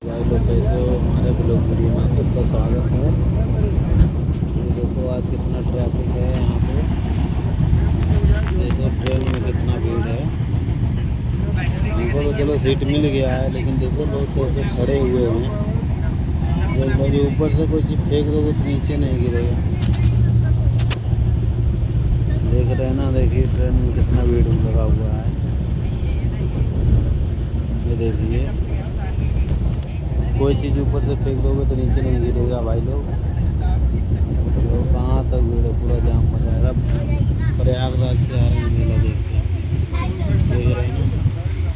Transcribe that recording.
भाई लोग कैसे हो? हमारे ब्लॉग वीडियो में सबका स्वागत है। ये देखो आज कितना ट्रैफिक है यहाँ पे। देखो ट्रेन में कितना भीड़ है। हमको तो चलो सीट मिल गया है, लेकिन देखो लोग कैसे खड़े हुए हैं। जब मुझे ऊपर से कोई चीज़ फेंक दोगे तो नीचे नहीं गिरेगा। देख रहे हैं ना, देखिए ट्रेन में कितना भीड़ लगा हुआ है। ये देखिए, कोई चीज़ ऊपर से फेंक दोगे तो नीचे नहीं गिरेगा भाई लोग। तो कहाँ तक भीड़ है, पूरा जाम हो जाएगा। प्रयागराज से आ रहे हैं मेला देखते हैं। देख रहे हैं ना।